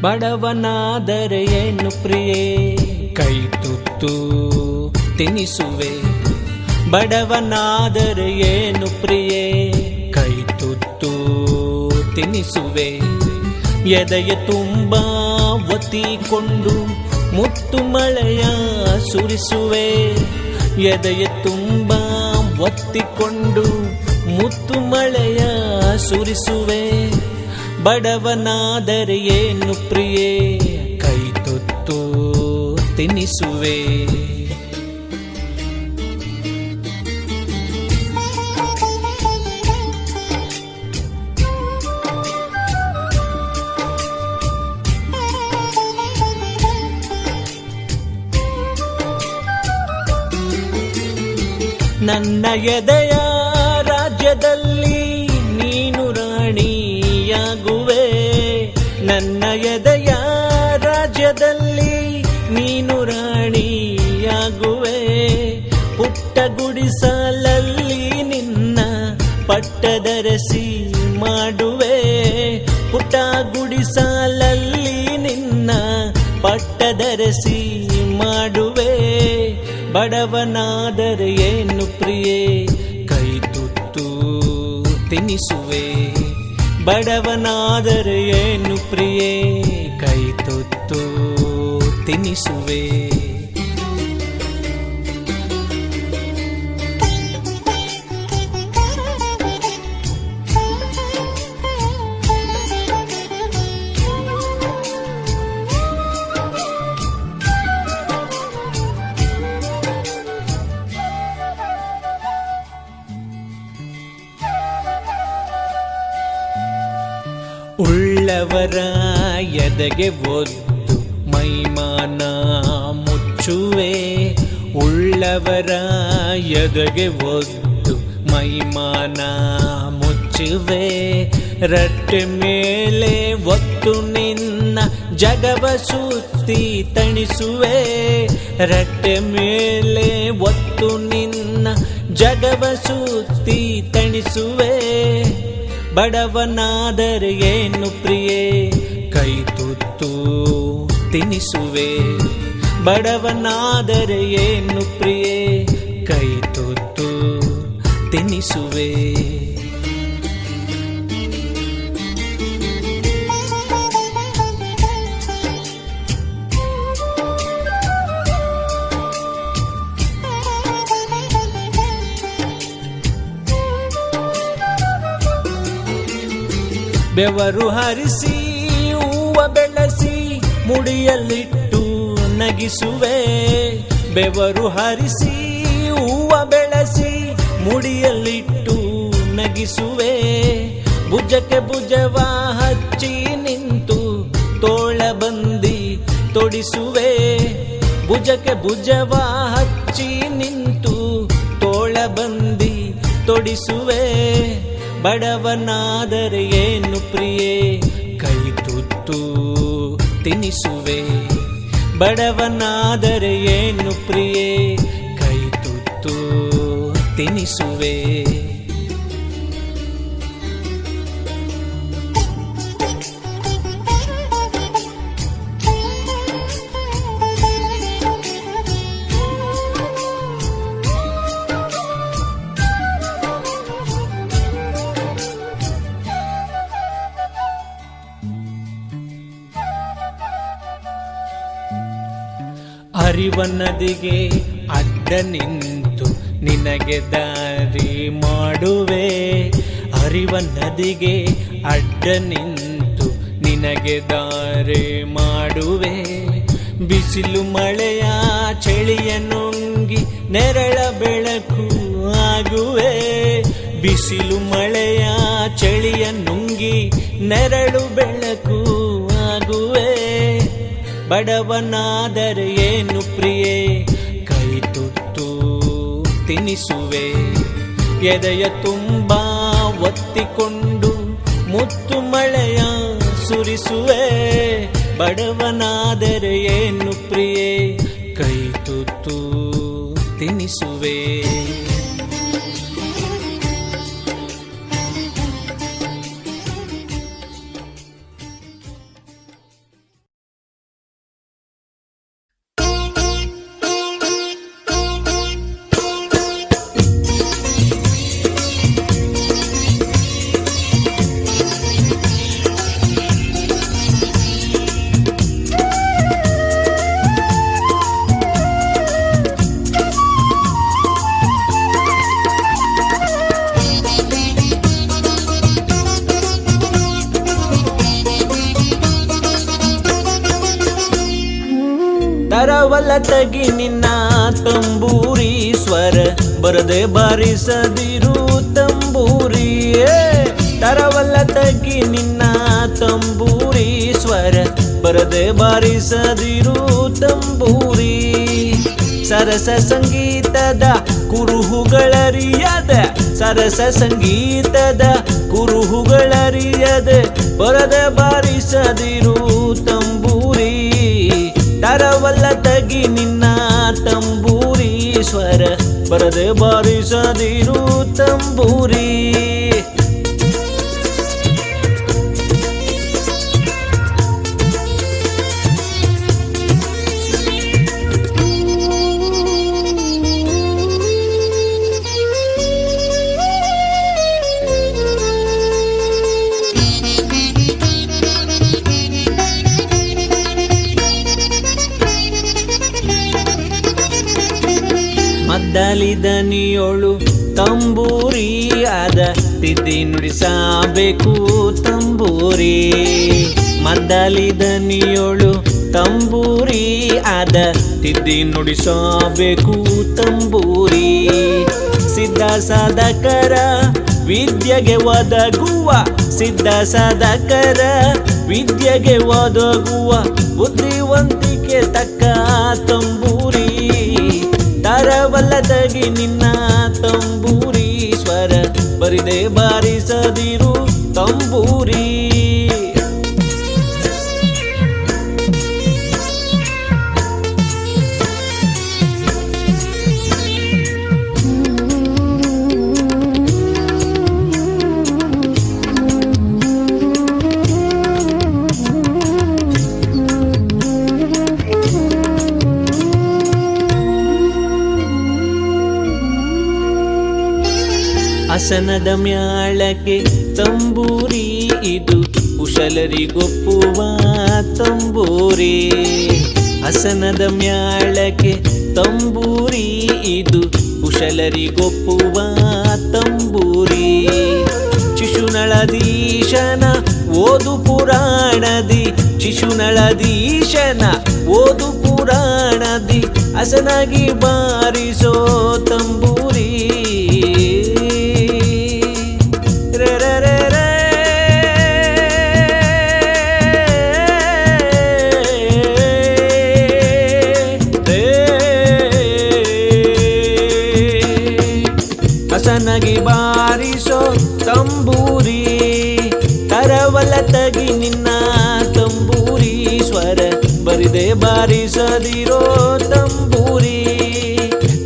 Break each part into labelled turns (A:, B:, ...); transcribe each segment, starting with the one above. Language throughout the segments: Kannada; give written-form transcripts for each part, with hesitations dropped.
A: ಬಡವನಾದರೆ ಏನು ಪ್ರಿಯೇ ಕೈ ತುತ್ತು ತಿನಿಸುವೆ. ಬಡವನಾದರೆ ಏನು ಪ್ರಿಯೇ ಕೈ ತುತ್ತು ತಿನಿಸುವೆ. ಎದೆಯ ತುಂಬ ಒತ್ತಿಕೊಂಡು ಮುತ್ತು ಮಳೆಯ ಸುರಿಸುವೆ. ಎದೆಯ ತುಂಬ ಒತ್ತಿಕೊಂಡು ಮುತ್ತು ಮಳೆಯ ಸುರಿಸುವೆ. ಬಡವನಾದರೆ ಏನು ಪ್ರಿಯೇ ಕೈ ತುತ್ತು ತಿನಿಸುವೆ. ನನ್ನ ಎದೆಯ ರಾಜ್ಯದಲ್ಲಿ ನೀನು ರಾಣಿಯಾಗುವೆ. ನನ್ನ ಎದೆಯ ರಾಜ್ಯದಲ್ಲಿ ನೀನು ರಾಣಿಯಾಗುವೆ. ಪುಟ್ಟ ಗುಡಿಸಲಲ್ಲಿ ನಿನ್ನ ಪಟ್ಟದರಸಿ ಮಾಡುವೆ. ಪುಟ್ಟ ಗುಡಿಸಲಲ್ಲಿ ನಿನ್ನ ಪಟ್ಟದರಸಿ ಮಾಡುವೆ. ಬಡವನಾದರೆ ಏನು ಪ್ರಿಯೇ ಕೈ ತುತ್ತು ತಿನಿಸುವೆ. ಬಡವನಾದರೆ ಏನು ಪ್ರಿಯೇ ಕೈ ತುತ್ತು ತಿನಿಸುವೆ. ಉಳ್ಳವರ ಎದೆಗೆ ಒದ್ದು ಮೈಮಾನ ಮುಚ್ಚುವೆ. ಉಳ್ಳವರ ಎದೆಗೆ ಒದ್ದು ಮೈಮಾನ ಮುಚ್ಚುವೆ. ರಟ್ಟೆ ಮೇಲೆ ಒತ್ತು ನಿನ್ನ ಜಗವ ಸುತ್ತಿ ತಣಿಸುವೆ. ರಟ್ಟೆ ಮೇಲೆ ಒತ್ತು ನಿನ್ನ ಜಗವ ಸುತ್ತಿ ತಣಿಸುವೆ. ಬಡವನಾದರೆ ಏನು ಪ್ರಿಯೇ ಕೈ ತುತ್ತು ತಿನಿಸುವೆ. ಬಡವನಾದರೆ ಏನು ಪ್ರಿಯೇ ಕೈ ತುತ್ತು ತಿನಿಸುವೆ. ಬೆವರು ಹರಿಸಿ ಹೂವ ಬೆಳೆಸಿ ಮುಡಿಯಲ್ಲಿಟ್ಟು ನಗಿಸುವೆ. ಬೆವರು ಹರಿಸಿ ಹೂವ ಬೆಳೆಸಿ ಮುಡಿಯಲ್ಲಿಟ್ಟು ನಗಿಸುವೆ. ಭುಜಕ್ಕೆ ಭುಜವ ಹಚ್ಚಿ ನಿಂತು ತೋಳ ಬಂದಿ ತೊಡಿಸುವೆ. ಭುಜಕ್ಕೆ ಭುಜವ ಹಚ್ಚಿ ನಿಂತು ತೋಳ ಬಂದಿ ತೊಡಿಸುವೆ. ಬಡವನಾದರೆ ಏನು ಪ್ರಿಯೇ ಕೈ ತುತ್ತು ತಿನಿಸುವೆ. ಬಡವನಾದರೆ ಏನು ಪ್ರಿಯೇ ಕೈ ತುತ್ತು ತಿನಿಸುವೆ. ಹರಿವ ನದಿಗೆ ಅಡ್ಡ ನಿಂತು ನಿನಗೆ ದಾರಿ ಮಾಡುವೆ. ಹರಿವ ನದಿಗೆ ಅಡ್ಡ ನಿಂತು ನಿನಗೆ ದಾರಿ ಮಾಡುವೆ. ಬಿಸಿಲು ಮಳೆಯ ಚಳಿಯ ನುಂಗಿ ನೆರಳ ಬೆಳಕು ಆಗುವೆ. ಬಿಸಿಲು ಮಳೆಯ ಚಳಿಯ ನುಂಗಿ ನೆರಳು ಬೆಳಕು ಆಗುವೆ. ಬಡವನಾದರೆ ಏನು ಪ್ರಿಯೇ ಕೈ ತುತ್ತು ತಿನಿಸುವೆ. ಎದೆಯ ತುಂಬ ಒತ್ತಿಕೊಂಡು ಮುತ್ತು ಮಳೆಯ ಸುರಿಸುವೆ. ಬಡವನಾದರೆ ಏನು ಪ್ರಿಯೇ ಕೈ ತುತ್ತು ತಿನಿಸುವೆ. ತರವಲ್ಲ ತಗಿ ನಿನ್ನ ತಂಬೂರಿ ಸ್ವರ ಬರದೆ ಬಾರಿಸದಿರು ತಂಬೂರಿ ತರವಲ್ಲ ತಗಿ ನಿನ್ನ ತಂಬೂರಿ ಸ್ವರ ಬರದೆ ಬಾರಿಸದಿರು ತಂಬೂರಿ ಸರಸ ಸಂಗೀತದ ಕುರುಹುಗಳರಿಯದ ಸರಸ ಸಂಗೀತದ ಕುರುಹುಗಳರಿಯದ ಬರದೆ ಬಾರಿಸದಿರು ತಂಬೂರಿ ತರವಲ್ಲ ತಗಿ ನಿನ್ನ ತಂಬೂರಿ ಸ್ವರ ಬರದೆ ಬಾರಿಸದಿರು ತಂಬೂರಿ ಮದ್ದಲಿ ದನಿಯೋಳು ತಂಬೂರಿ ಆದ ತಿದ್ದಿ ನುಡಿಸಬೇಕು ತಂಬೂರಿ ಮದ್ದಲಿ ದನಿಯೋಳು ತಂಬೂರಿ ಆದ ತಿದ್ದಿ ನುಡಿಸಬೇಕು ತಂಬೂರಿ ಸಿದ್ಧ ಸಾಧಕರ ವಿದ್ಯೆಗೆ ಒದಗುವ ಸಿದ್ಧ ಸಾಧಕರ ವಿದ್ಯೆಗೆ ಒದಗುವ ಬುದ್ಧಿವಂತಿಕೆ ತಕ್ಕ ತಂಬೂರಿ ತರವಲ್ಲ ತಗಿ ನಿನ್ನ ತಂಬೂರಿ ಸ್ವರ ಬರಿದೆ ಬಾರಿಸದಿರು ತಂಬೂರಿ ಹಸನದ ಮ್ಯಾಳಕ್ಕೆ ತಂಬೂರಿ ಇದು ಕುಶಲರಿಗೊಪ್ಪುವ ತಂಬೂರಿ ಹಸನದ ಮ್ಯಾಳಕ್ಕೆ ತಂಬೂರಿ ಇದು ಕುಶಲರಿಗೊಪ್ಪುವ ತಂಬೂರಿ ಶಿಶುನಳದೀಶನ ಓದು ಪುರಾಣದಿ ಶಿಶುನಳದೀಶನ ಓದು ಪುರಾಣದಿ ಹಸನಾಗಿ ಬಾರಿಸೋ ತಂಬೂರಿ ಹಸನಾಗಿ ಬಾರಿಸೋ ತಂಬೂರಿ ತರವಲ್ಲ ತಗಿ ನಿನ್ನ ತಂಬೂರಿ ಸ್ವರ ಬರಿದೆ ಬಾರಿಸದಿರೋ ತಂಬೂರಿ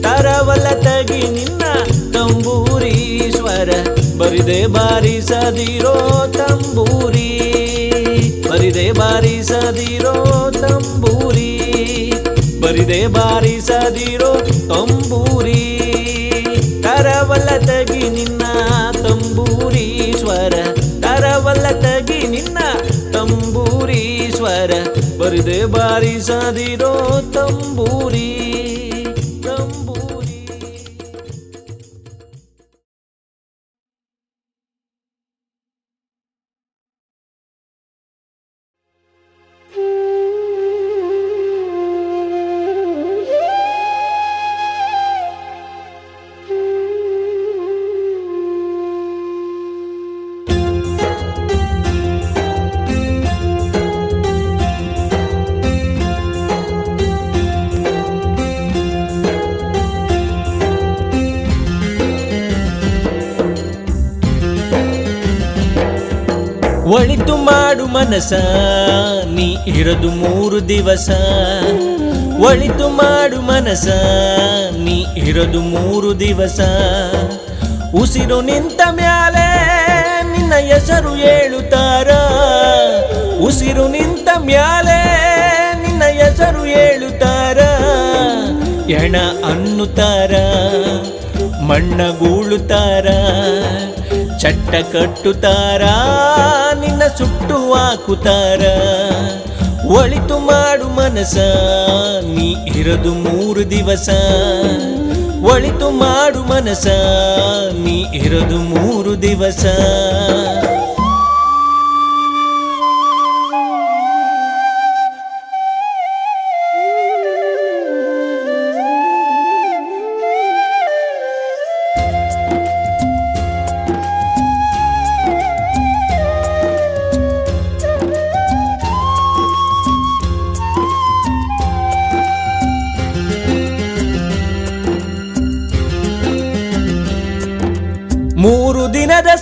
A: ತರವಲ್ಲ ತಗಿ ನಿನ್ನ ತಂಬೂರಿ ಸ್ವರ ಬರಿದೆ ಬಾರಿಸದಿರೋ ತಂಬೂರಿ ಬರಿದೆ ಬಾರಿಸದಿರೋ ತಂಬೂರಿ ಬರಿದೆ ಬಾರಿಸದಿರೋ ತಂಬೂರಿ ತರವಲ್ಲ ತಗಿ ನಿನ್ನ ತಂಬೂರಿ ಸ್ವರ ತರವಲ್ಲ ತಗಿ ನಿನ್ನ ತಂಬೂರಿ ಸ್ವರ ಬರಿದೆ ಬಾರಿಸದಿರೋ ತಂಬೂರಿ ತಂಬೂರಿ ಒಳಿತು ಮಾಡು ಮನಸ ನೀ ಇರದು 3 ದಿವಸ ಒಳಿತು ಮಾಡು ಮನಸ ನೀ ಇರದು 3 ದಿವಸ ಉಸಿರು ನಿಂತ ಮ್ಯಾಲೆ ನಿನ್ನ ಹೆಸರು ಹೇಳುತ್ತಾರ ಉಸಿರು ನಿಂತ ಮ್ಯಾಲೆ ನಿನ್ನ ಹೆಸರು ಹೇಳುತ್ತಾರ ಎಣ ಅನ್ನುತ್ತಾರ ಮಣ್ಣಗೂಳುತ್ತಾರ ಚಟ್ಟ ಕಟ್ಟುತ್ತಾರ ನಿನ್ನ ಸುಟ್ಟು ಹಾಕುತ್ತಾರ ಒಳಿತು ಮಾಡು ಮನಸ ನೀ ಇರದು 3 ದಿವಸ ಒಳಿತು ಮಾಡು ಮನಸ ನೀ ಇರದು 3 ದಿವಸ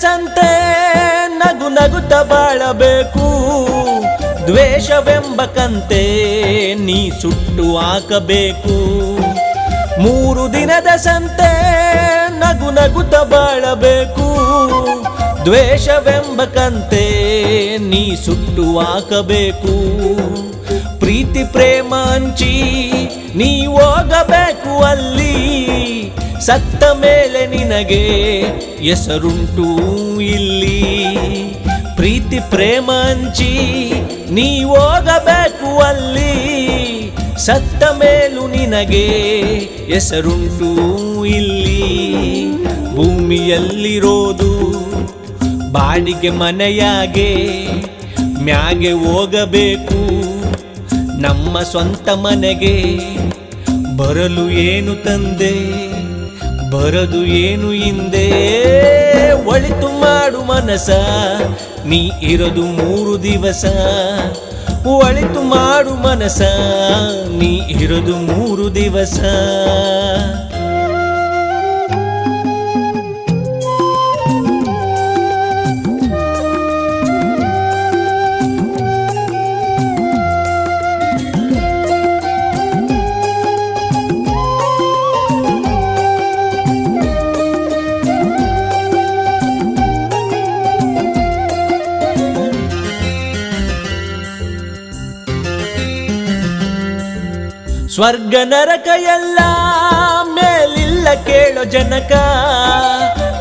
A: ಸಂತೆ ನಗು ನಗುತ್ತ ಬಾಳಬೇಕು, ದ್ವೇಷವೆಂಬ ಕಂತೆ ನೀ ಸುಟ್ಟು ಹಾಕಬೇಕು. 3 ದಿನದ ಸಂತೆ ನಗು ನಗುತ್ತ ಬಾಳಬೇಕು, ದ್ವೇಷವೆಂಬ ಕಂತೆ ನೀ ಸುಟ್ಟು ಹಾಕಬೇಕು. ಪ್ರೀತಿ ಪ್ರೇಮ ಹಂಚಿ ನೀ ಹೋಗಬೇಕು ಅಲ್ಲಿ, ಸತ್ತ ಮೇಲೆ ನಿನಗೆ ಹೆಸರುಂಟು ಇಲ್ಲಿ. ಪ್ರೀತಿ ಪ್ರೇಮ ಹಂಚಿ ನೀ ಹೋಗಬೇಕು ಅಲ್ಲಿ, ಸತ್ತ ಮೇಲೂ ನಿನಗೆ ಹೆಸರುಂಟು ಇಲ್ಲಿ. ಭೂಮಿಯಲ್ಲಿರೋದು ಬಾಡಿಗೆ ಮನೆಯಾಗೆ, ಮ್ಯಾಗೆ ಹೋಗಬೇಕು ನಮ್ಮ ಸ್ವಂತ ಮನೆಗೆ. ಬರಲು ಏನು ತಂದೆ, ಬರದು ಏನು ಹಿಂದೆ. ಒಳಿತು ಮಾಡು ಮನಸ, ನೀ ಇರೋದು 3 ದಿವಸ. ಒಳಿತು ಮಾಡು ಮನಸ, ನೀ ಇರೋದು 3 ದಿವಸ. ಸ್ವರ್ಗ ನರಕ ಎಲ್ಲ ಮೇಲಿಲ್ಲ ಕೇಳೋ ಜನಕ,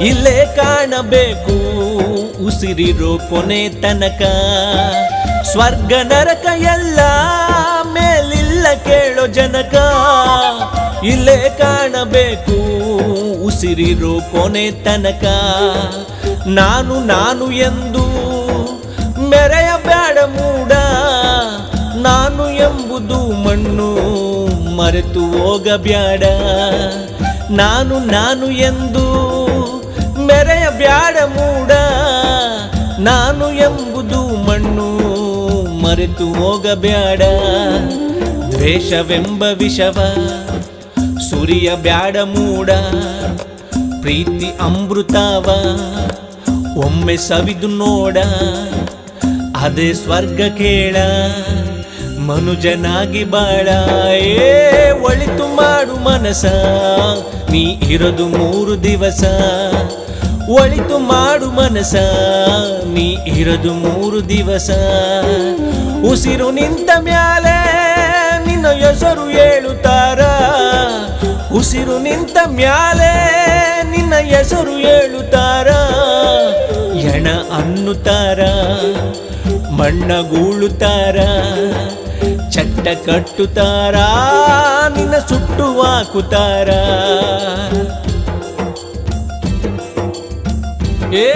A: ಇಲ್ಲೇ ಕಾಣಬೇಕು ಉಸಿರಿರೋ ಕೊನೆ ತನಕ. ಸ್ವರ್ಗ ನರಕ ಎಲ್ಲ ಮೇಲಿಲ್ಲ ಕೇಳೋ ಜನಕ, ಇಲ್ಲೇ ಕಾಣಬೇಕು ಉಸಿರಿರೋ ಕೊನೆ ತನಕ. ನಾನು ನಾನು ಎಂದು ಮೆರೆಯಬೇಡ ಮೂಡ, ನಾನು ಎಂಬುದು ಮಣ್ಣು ಮರೆತು ಹೋಗಬ್ಯಾಡ. ನಾನು ನಾನು ಎಂದು ಮೆರೆಯಬ್ಯಾಡ ಮೂಡ, ನಾನು ಎಂಬುದು ಮಣ್ಣು ಮರೆತು ಹೋಗಬ್ಯಾಡ. ದ್ವೇಷವೆಂಬ ವಿಷವ ಸುರಿಯಬ್ಯಾಡ ಮೂಡ, ಪ್ರೀತಿ ಅಮೃತವ ಒಮ್ಮೆ ಸವಿದು ನೋಡ. ಅದೇ ಸ್ವರ್ಗ ಕೇಳ, ಮನುಜನಾಗಿ ಬಾಳ. ಒಳಿತು ಮಾಡು ಮನಸ, ನೀ ಇರೋದು 3 ದಿವಸ. ಒಳಿತು ಮಾಡು ಮನಸ, ನೀ ಇರೋದು 3 ದಿವಸ. ಉಸಿರು ನಿಂತ ಮ್ಯಾಲೆ ನಿನ್ನ ಹೆಸರು ಹೇಳುತ್ತಾರ, ಉಸಿರು ನಿಂತ ಮ್ಯಾಲೆ ನಿನ್ನ ಹೆಸರು ಹೇಳುತ್ತಾರ. ಎಣ ಅನ್ನುತ್ತಾರ, ಮಣ್ಣಗೂಳುತ್ತಾರ, ಚಟ್ಟ ಕಟ್ಟುತ್ತಾರ, ನಿನ್ನ ಸುಟ್ಟು ಹಾಕುತ್ತಾರ. ಏ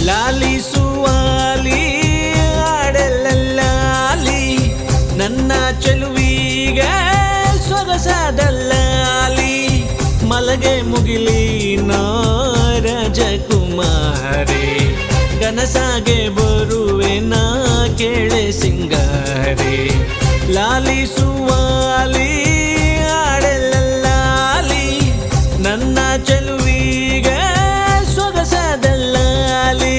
A: ಲಾಲಿಸುವಾಲಿ ಆಡಲಲ್ಲಾಲಿ, ನನ್ನ ಚೆಲುವಿಗೆ ಸೊಗಸಾದಲ್ಲಾಲಿ. ಮಲಗೆ ಮುಗಿಲಿ ರಾಜಕುಮಾರಿ, ಕನಸಾಗೆ ಬರುವೆ ನಾ ಕೇಳೆ ಸಿಂಗಾರಿ. ಲಾಲಿಸುವಾಲಿ ಆಡಲಲ್ಲಾಲಿ, ನನ್ನ ಚೆಲುವಿಗೆ ಸೊಗಸಾದಲ್ಲಾಲಿ.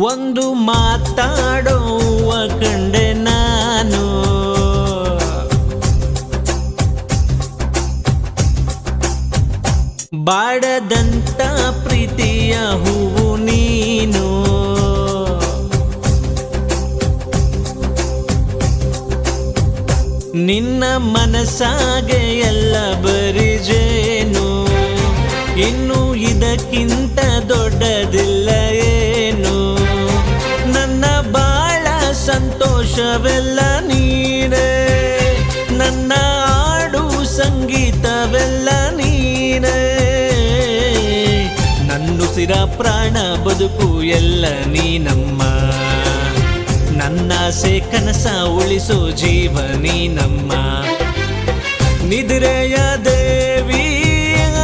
A: ಒಂದು ಮಾತಾಡುವ ಕಂಡೆ ನಾನು, ಬಾಡದಂತ ಪ್ರೀತಿಯ ಹೂವು ನೀನು. ನಿನ್ನ ಮನಸ್ಸಾಗೆ ಎಲ್ಲ ಬರಿಜೇನು, ಇನ್ನು ಇದಕ್ಕಿಂತ ದೊಡ್ಡದಿಲ್ಲ ಏನು. ನನ್ನ ಬಾಳ ಸಂತೋಷವೆಲ್ಲ ನೀನೇ, ನನ್ನ ಹಾಡು ಸಂಗೀತವೆಲ್ಲ ನೀನೇ. ನನ್ನುಸಿರ ಪ್ರಾಣ ಬದುಕು ಎಲ್ಲ ನೀನಮ್ಮ, ನನ್ನಾಸೆ ಕನಸ ಉಳಿಸೋ ಜೀವ ನೀನಮ್ಮ. ನಿದ್ರೆಯ ದೇವಿ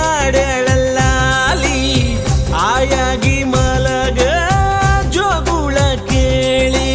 A: ಆಡಳಲ್ಲಾಲಿ, ಆಯಾಗಿ ಮಲಗ ಜೋಗುಳ ಕೇಳಿ.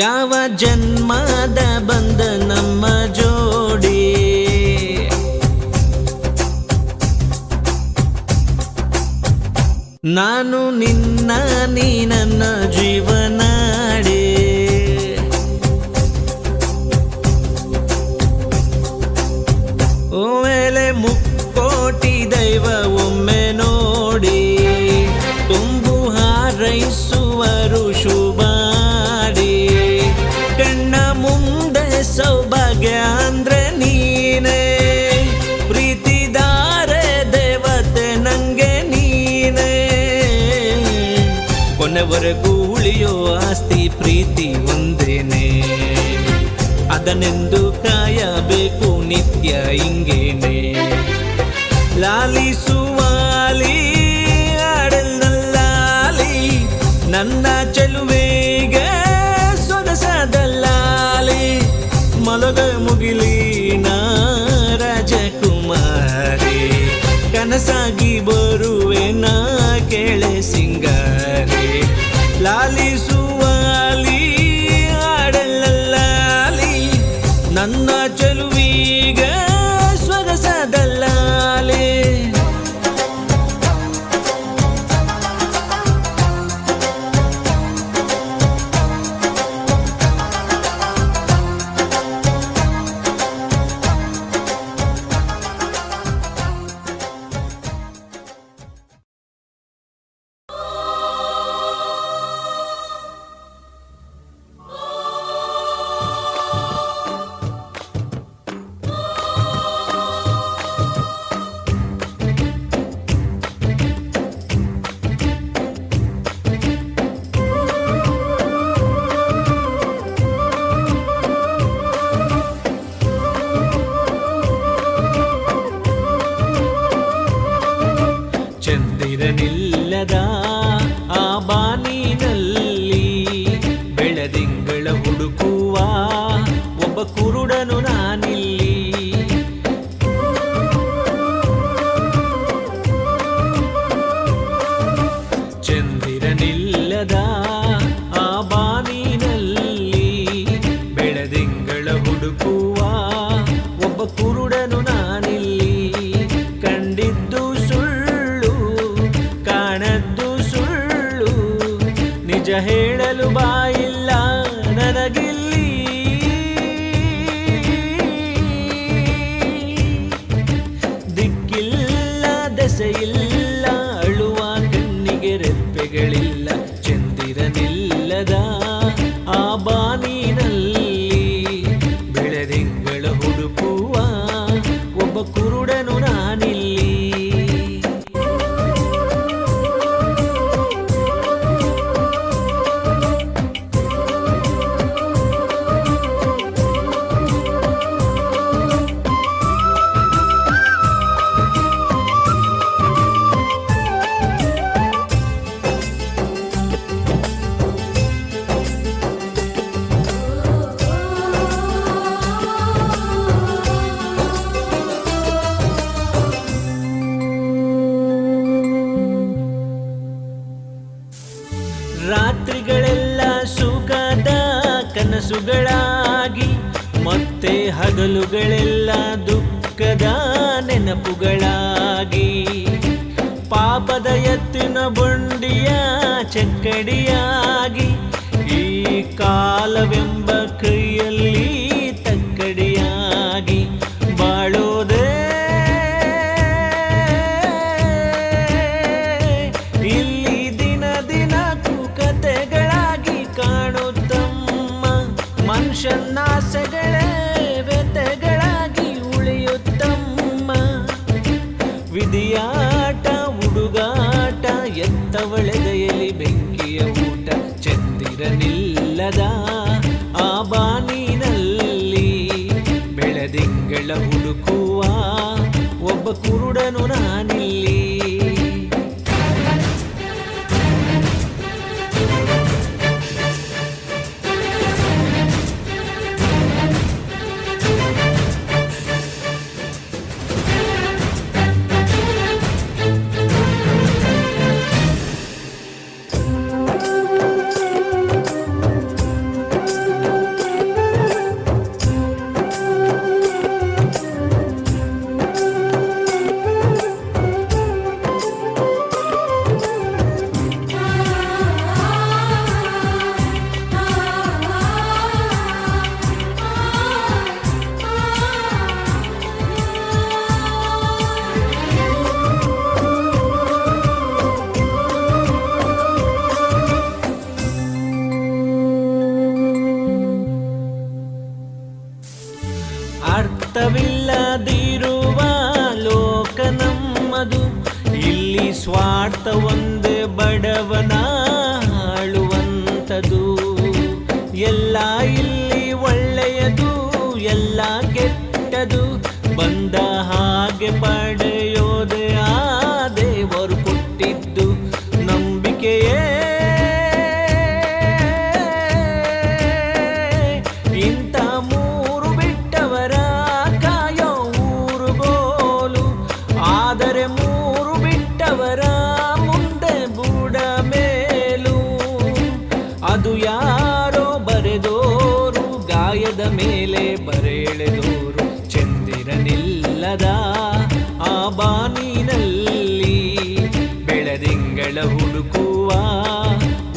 A: ಯಾವ ಜನ್ಮದ ಬಂದ ನಮ್ಮ ಜೋಡಿ, ನಾನು ನಿನ್ನ ನೀ ನನ್ನ ಜೀವನಾಡಿ. ಒಮ್ಮೆಲೆ ಮುಕ್ಕೋಟಿ ದೈವ ಒಮ್ಮೆ ನೋಡಿ, ತುಂಬು ಹಾರೈಸುವರು ಶುಭಾಡಿ. ಕಣ್ಣ ಮುಂದೆ ಸೌಭಾಗ್ಯ ಅಂದ್ರೆ ನೀನೇ, ಪ್ರೀತಿದಾರೆ ದೇವತೆ ನಂಗೆ ನೀನೇ. ಕೊನೆವರೆಗೂ ಉಳಿಯೋ ಆಸ್ತಿ ಪ್ರೀತಿ ಒಂದೇನೆ, ಅದನ್ನೆಂದು ಕಾಯಬೇಕು ನಿತ್ಯ ಹಿಂಗೇನೆ. ಲಾಲಿಸುವಾಲಿ ಆಡಲ್ಲಾಲಿ, ನನ್ನ ಚೆಲುವೆಗೆ ಸೊಗಸಾದಲ್ಲಾಲಿ. ಮಲಗ ಮುಗಿಲಿನ ರಾಜಕುಮಾರಿ, ಕನಸಾಗಿ ಬರುವೆ ನಾ ಕೇಳೆ ಸಿಂಗಾರಿ. ಲಾಲಿಸುವಾಲಿ ಆಡಲ್ಲಾಲಿ, ನನ್ನ ಚೆಲುವಿಗೆ ಸೊಗಸಾದಲ್ಲಾಲಿ. ಚಂದಿರನಿಲ್ಲದ ಆ ಬಾನಿನಲ್ಲಿ ಬೆಳದಿಂಗಳ ಹುಡುಕುವ ಒಬ್ಬ ಕುರುಡನು ನಾನಿಲ್ಲಿ. ಚಂದಿರನಿಲ್ಲದ ಆ ಬಾನಿನಲ್ಲಿ ಬೆಳದಿಂಗಳ ಹುಡುಕುವ ಒಬ್ಬ ಕುರುಡನು ನಾನಿಲ್ಲಿ. ಕಂಡಿದ್ದು ಸುಳ್ಳು, ಕಾಣದ್ದು ಸುಳ್ಳು, ನಿಜ ಹೇಳಲು ಬಾಯಿಲ್ಲ ನನಗಿಲ್ಲಿ. ದಿಕ್ಕಿಲ್ಲ ದೆಸೆಯಿಲ್ಲ, ಅಳುವ ಕಣ್ಣಿಗೆ ರೆಪ್ಪೆಗಳಿಲ್ಲ. ಚಂದಿರನಿಲ್ಲದ ಆ ಬಾನಿನಲ್ಲಿ ಬೆಳದಿಂಗಳ ಹುಡುಕುವ ಒಬ್ಬ ಕುರುಡನು ನಾನಿಲ್ಲಿ. ನೆನಪುಗಳಾಗಿ ಪಾಪದ ಎತ್ತಿನ ಬಂಡಿಯ ಚಕ್ಕಡಿಯಾಗಿ ಈ ಕಾಲವೆಂಬ ಕೈಯಲ್ಲಿ ತಕ್ಕಡಿಯಾಗಿ ಬಾಳೋದೇ ಇಲ್ಲಿ ದಿನ ದಿನಕ್ಕೂ ಕತೆಗಳಾಗಿ ಕಾಣುತ್ತಮ್ಮ ಮನುಷ್ಯನಾಸೆಗಳೇ ವ್ಯತೆಗಳಾಗಿ ಉಳಿಯುತ್ತಮ್ಮ ವಿಧಿಯಾಟ ಹುಡುಗಾಟ ಎತ್ತವಳೆದೆಯಲಿ ಬೆಂಕಿಯ ಊಟ ಚಂದಿರನಿಲ್ಲದ ಆ ಬಾನಿನಲ್ಲಿ ಬೆಳದಿಂಗಳ ಹುಡುಕುವ ಒಬ್ಬ ಕುರುಡನು ನಾನಿಲ್ಲಿ ಅರ್ಥವಿಲ್ಲದಿರುವ ಲೋಕ ನಮ್ಮದು ಇಲ್ಲಿ ಸ್ವಾರ್ಥ ಒಂದೇ ಬಡವನ ಆಳುವಂಥದು ಎಲ್ಲ ಇಲ್ಲಿ ಒಳ್ಳೆಯದು ಎಲ್ಲ ಕೆಟ್ಟದು ಬಂದ ಹಾಗೆ ಪಡೆಯೋದೆ ಆ ದೇವರು ಕೊಟ್ಟಿದ್ದು ನಂಬಿಕೆಯೇ ಇಂಥ ಮೂರು ಬಿಟ್ಟವರ ಕಾಯೋ ಊರುಗೋಲು ಆದರೆ ಮೂರು ಬಿಟ್ಟವರ ಮುಂದೆ ಬೂಡ ಮೇಲು ಅದು ಯಾರೋ ಬರೆದೋರು ಗಾಯದ ಮೇಲೆ ಬರೆಳೆದೋರು ಚಂದಿರನಿಲ್ಲದ ಆ ಬಾನಿನಲ್ಲಿ ಬೆಳದಿಂಗಳ ಹುಡುಕುವ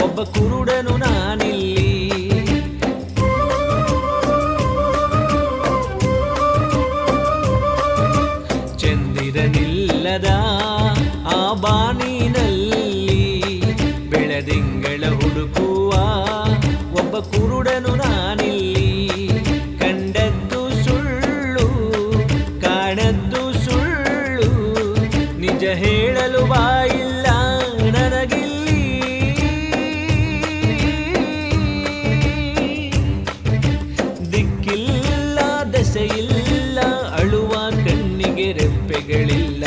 A: ಒಬ್ಬ ಕುರುಡನು ನಾನಿಲ್ಲಿ ಚಂದಿರನಿಲ್ಲದ ಆ ಬಾನಿನಲ್ಲಿ ಬೆಳದಿಂಗಳ ಹುಡುಕುವ ಒಬ್ಬ ಕುರುಡನು ನಾನಿಲ್ಲಿ ಕಂಡದ್ದು ಸುಳ್ಳು ಕಾಣದ್ದು ಸುಳ್ಳು ನಿಜ ಹೇಳಲು ಬಾಯಿಲ್ಲ ನನಗಿಲ್ಲಿ ದಿಕ್ಕಿಲ್ಲ ದೆಸೆಯಿಲ್ಲ ಅಳುವ ಕಣ್ಣಿಗೆ ರೆಪ್ಪೆಗಳಿಲ್ಲ